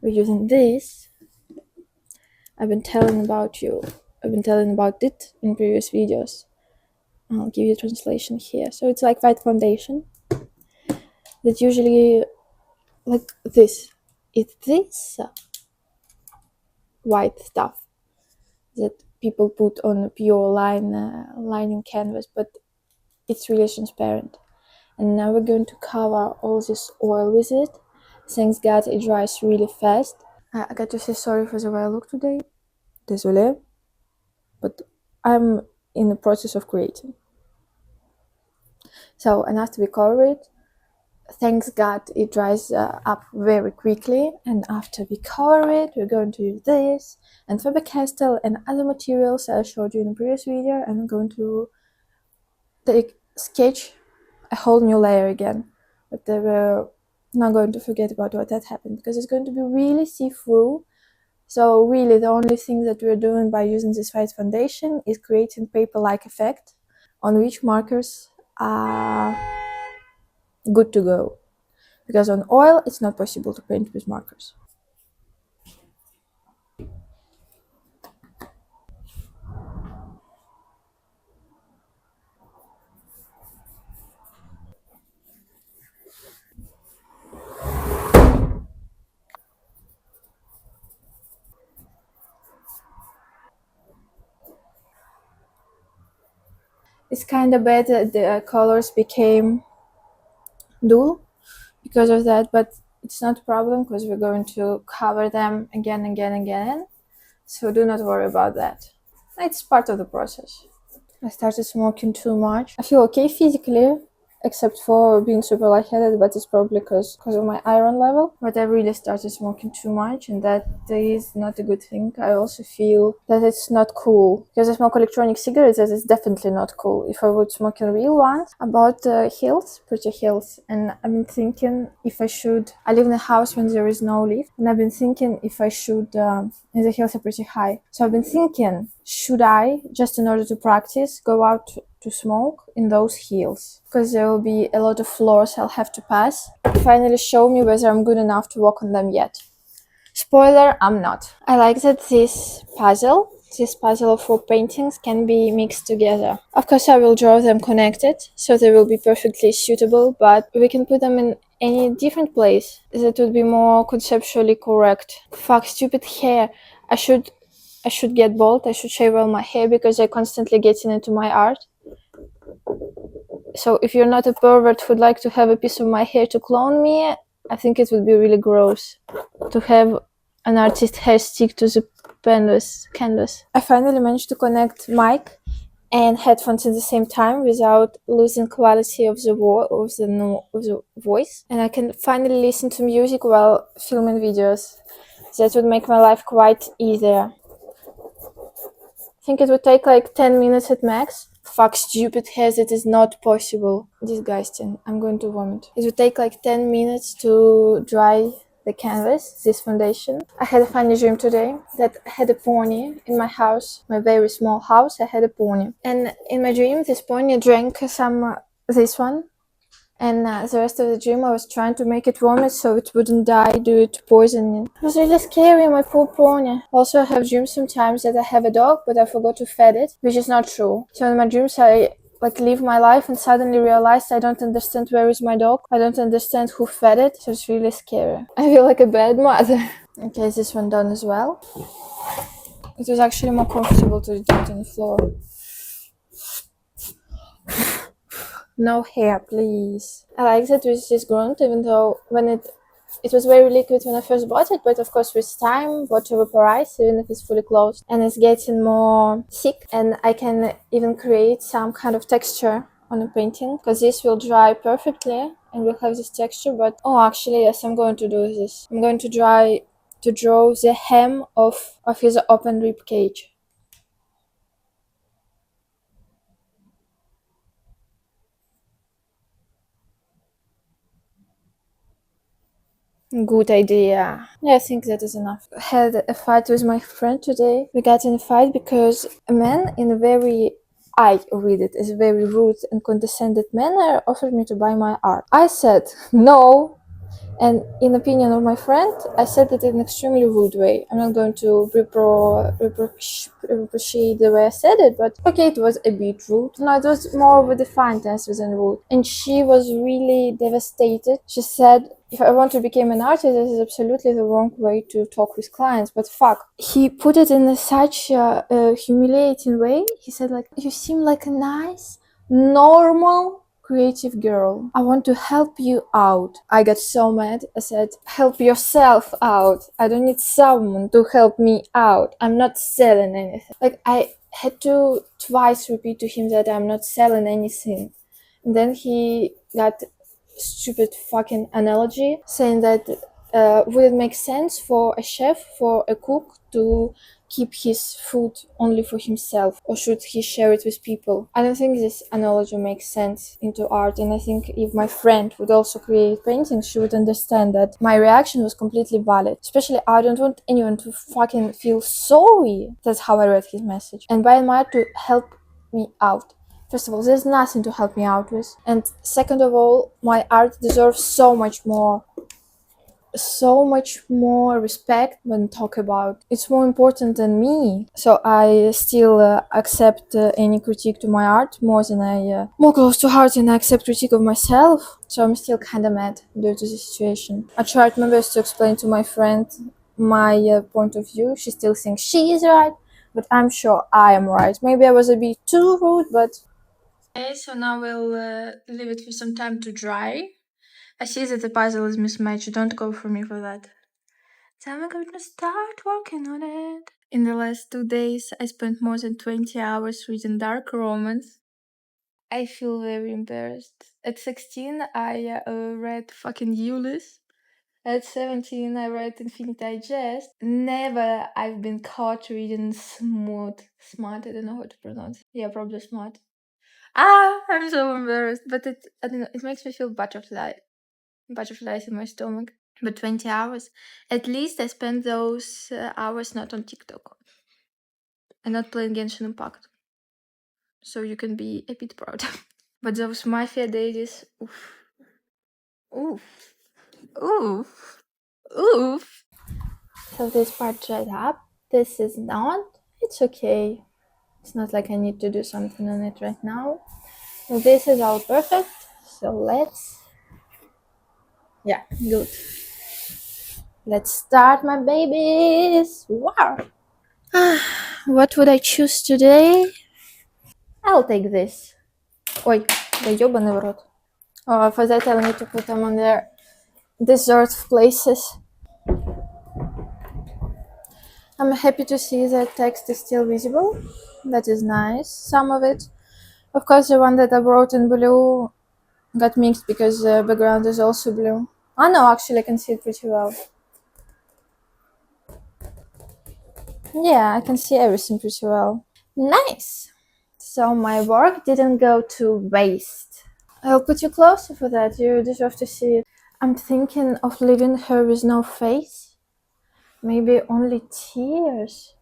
we're using this. I've been telling about it in previous videos. I'll give you a translation here. So it's like white foundation that usually like this. It's this white stuff that people put on a pure lining canvas, but it's really transparent. And now we're going to cover all this oil with it. Thanks God it dries really fast. I got to say sorry for the way I look today. Désolé. But I'm in the process of creating. So, and after we cover it, thanks God it dries up very quickly. And after we cover it, we're going to use this and Faber-Castell and other materials I showed you in the previous video. And I'm going to sketch a whole new layer again. But we're not going to forget about what that happened, because it's going to be really see-through. So really the only thing that we're doing by using this white foundation is creating paper-like effect on which markers are good to go. Because on oil it's not possible to paint with markers. It's kind of bad that the colors became dull because of that, but it's not a problem because we're going to cover them again. So do not worry about that. It's part of the process. I started smoking too much. I feel okay physically, except for being super lightheaded, but it's probably because of my iron level. But I really started smoking too much, and that is not a good thing. I also feel that it's not cool, because I smoke electronic cigarettes, that is definitely not cool. If I would smoke a real one, about hills, pretty hills, and I've been thinking if I should. I live in a house when there is no lift, and I've been thinking if I should. And the hills are pretty high, so I've been thinking, should I, just in order to practice, go out to smoke in those hills, because there will be a lot of floors I'll have to pass. Finally show me whether I'm good enough to walk on them yet. Spoiler, I'm not. I like that this puzzle of 4 paintings can be mixed together. Of course I will draw them connected, so they will be perfectly suitable, but we can put them in any different place that would be more conceptually correct. Fuck, stupid hair. I should get bald. I should shave all my hair because I constantly getting into my art. So if you're not a pervert who'd like to have a piece of my hair to clone me, I think it would be really gross to have an artist hair stick to the canvas. I finally managed to connect mic and headphones at the same time without losing quality of the voice, and I can finally listen to music while filming videos. That would make my life quite easier. I think it would take like 10 minutes at max. Fuck, stupid hair, that is not possible. Disgusting. I'm going to vomit. It would take like 10 minutes to dry the canvas, this foundation. I had a funny dream today that I had a pony in my house, my very small house. I had a pony, and in my dream this pony drank some this one, and the rest of the dream I was trying to make it vomit so it wouldn't die due to poisoning. It was really scary, my poor pony. Also, I have dreams sometimes that I have a dog, but I forgot to feed it, which is not true. So in my dreams I live my life and suddenly realized I don't understand where is my dog. I don't understand who fed it, so it's really scary. I feel like a bad mother. Okay, this one done as well. It was actually more comfortable to do it on the floor. No hair, please. I like that with this grunt, even though when it was very liquid when I first bought it, but of course with time water vaporizes even if it's fully closed, and it's getting more thick, and I can even create some kind of texture on a painting, because this will dry perfectly and will have this texture. But actually yes, I'm going to do this. I'm going to draw the hem of his open rib cage. Good idea. Yeah, I think that is enough. I had a fight with my friend today. We got in a fight because a man in a very, I read it as a very rude and condescending manner, offered me to buy my art. I said no, And in opinion of my friend, I said it in an extremely rude way. I'm not going to reproachate the way I said it, but okay, it was a bit rude. No, it was more of a defiant answer than rude. And she was really devastated. She said, if I want to become an artist, this is absolutely the wrong way to talk with clients, but fuck. He put it in such a humiliating way. He said, like, you seem like a nice, normal, creative girl. I want to help you out. I got so mad. I said, help yourself out. I don't need someone to help me out. I'm not selling anything. Like, I had to twice repeat to him that I'm not selling anything. And then he got stupid fucking analogy saying that would it make sense for a chef, for a cook to keep his food only for himself, or should he share it with people? I don't think this analogy makes sense into art, and I think if my friend would also create paintings, she would understand that my reaction was completely valid. Especially, I don't want anyone to fucking feel sorry. That's how I read his message. And by my art to help me out. First of all, there's nothing to help me out with. And second of all, my art deserves so much more respect when talk about. It's more important than me. So I still accept any critique to my art more than more close to heart than I accept critique of myself. So I'm still kind of mad due to the situation. I tried my best to explain to my friend my point of view. She still thinks she is right, but I'm sure I am right. Maybe I was a bit too rude, but okay, so now we'll leave it for some time to dry. I see that the puzzle is mismatched. Don't go for me for that. So I'm going to start working on it. In the last 2 days, I spent more than 20 hours reading dark romance. I feel very embarrassed. At 16, I read fucking Ulysses. At 17, I read Infinite Digest. Never I've been caught reading Smart. I don't know how to pronounce it. Yeah, probably Smart. I'm so embarrassed, but I don't know, it makes me feel butterflies in my stomach. But 20 hours, at least I spent those hours not on TikTok and not playing Genshin Impact. So you can be a bit proud. But those mafia days, oof, oof, oof, oof. So this part dried up. This is not. It's okay. It's not like I need to do something on it right now. So this is all perfect. So yeah, good. Let's start, my babies. Wow. What would I choose today? I'll take this. Ой, да ёбаный в рот. For that I'll need to put them on their dessert places. I'm happy to see that text is still visible. That is nice. Some of it. Of course, the one that I wrote in blue got mixed because the background is also blue. Oh no, actually I can see it pretty well. Yeah, I can see everything pretty well. Nice! So my work didn't go to waste. I'll put you closer for that, you deserve to see it. I'm thinking of leaving her with no face. Maybe only tears.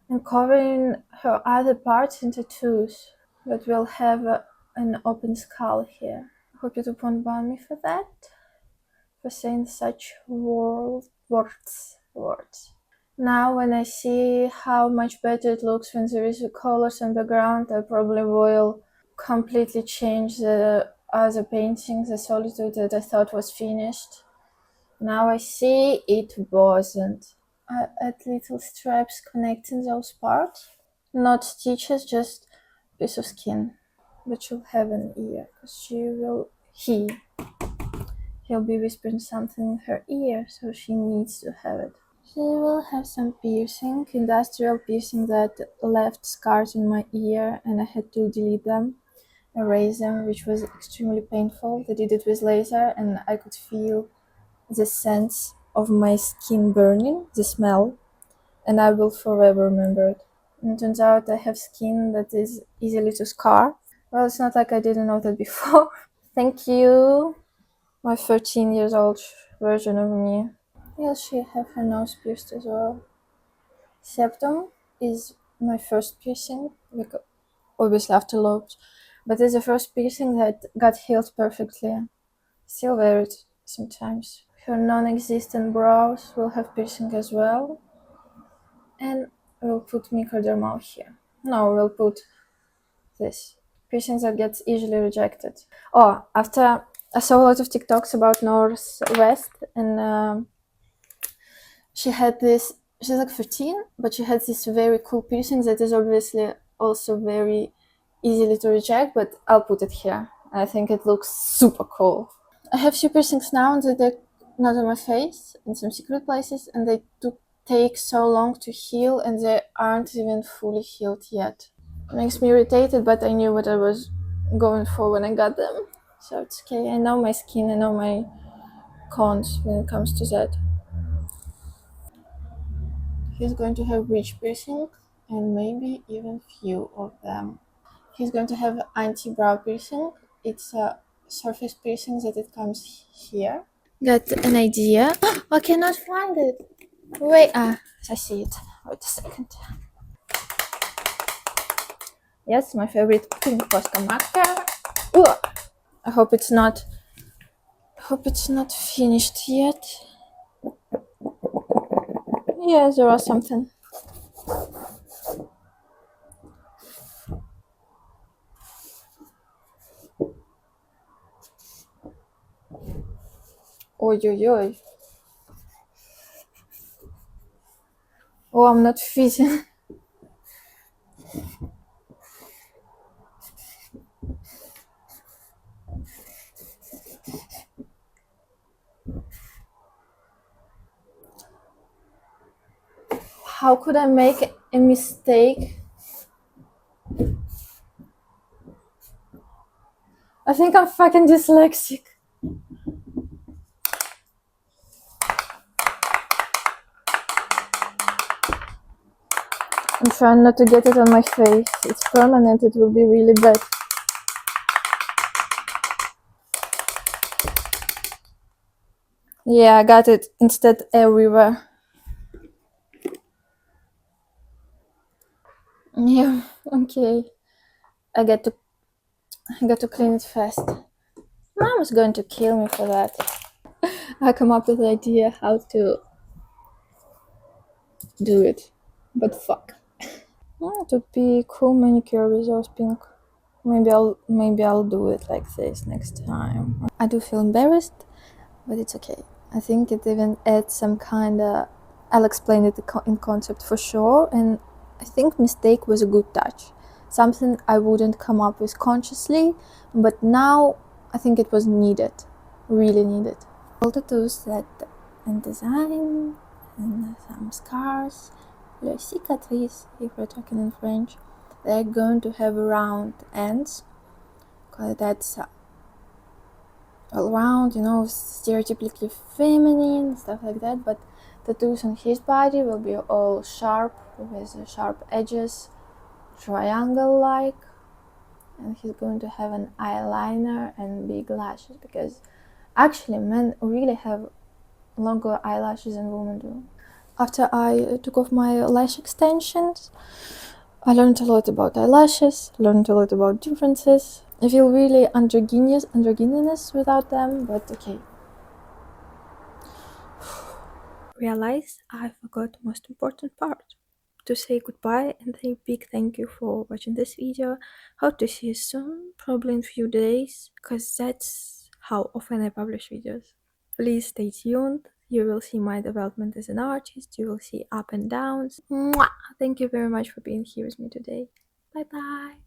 And covering her other parts in tattoos. But we'll have an open skull here. I hope you won't ban me for that. For saying such words. Now when I see how much better it looks when there is colors on the background, I probably will completely change the other painting, the solitude that I thought was finished. Now I see it wasn't. I add little stripes connecting those parts. Not stitches, just piece of skin. But she'll have an ear, because he'll be whispering something in her ear, so she needs to have it. She will have some piercing, industrial piercing that left scars in my ear, and I had to delete them, erase them, which was extremely painful. They did it with laser, and I could feel the sense of my skin burning, the smell, and I will forever remember it. And it turns out I have skin that is easily to scar. Well, it's not like I didn't know that before. Thank you, my 13 years old version of me. Yeah, she have her nose pierced as well. Septum is my first piercing, obviously after lobes, but it's the first piercing that got healed perfectly. Still wear it sometimes. Her non-existent brows will have piercing as well. And we'll put microdermal here. No, we'll put this. Piercings that gets easily rejected. Oh, after I saw a lot of TikToks about Northwest, and she had this. She's like 13, but she had this very cool piercing that is obviously also very easily to reject. But I'll put it here. I think it looks super cool. I have few piercings now, and they're not on my face, in some secret places, and they do take so long to heal, and they aren't even fully healed yet. It makes me irritated, but I knew what I was going for when I got them, so it's okay. I know my skin, I know my cons when it comes to that. He's going to have bridge piercing, and maybe even few of them. He's going to have anti-brow piercing. It's a surface piercing that it comes here. Got an idea. I cannot find it. Wait, I see it. Wait a second. Yes, my favorite pink Posca marker. Ugh. I hope it's not finished yet. Yes, there was something. Oi, oi, oi. Oh, I'm not fitting. How could I make a mistake? I think I'm fucking dyslexic. I'm trying not to get it on my face. It's permanent, it will be really bad. Yeah, I got it instead everywhere. Yeah, okay. I got to clean it fast. Mom is going to kill me for that. I come up with an idea how to do it, but fuck. It would be cool manicure with those pink. Maybe I'll do it like this next time. I do feel embarrassed, but it's okay. I think it even adds some kind of. I'll explain it in concept for sure, and I think mistake was a good touch. Something I wouldn't come up with consciously, but now I think it was needed, really needed. All tattoos that and design and some scars, le cicatrices if we're talking in French, they're going to have round ends, because that's all round, stereotypically feminine, stuff like that, but tattoos on his body will be all sharp, with sharp edges, triangle-like, and he's going to have an eyeliner and big lashes, because actually men really have longer eyelashes than women do. After I took off my lash extensions, I learned a lot about eyelashes, learned a lot about differences. I feel really androgynous without them, but okay. Realize I forgot the most important part. To say goodbye and a big thank you for watching this video. Hope to see you soon, probably in a few days, because that's how often I publish videos. Please stay tuned. You will see my development as an artist. You will see up and downs. Mwah! Thank you very much for being here with me today. Bye bye.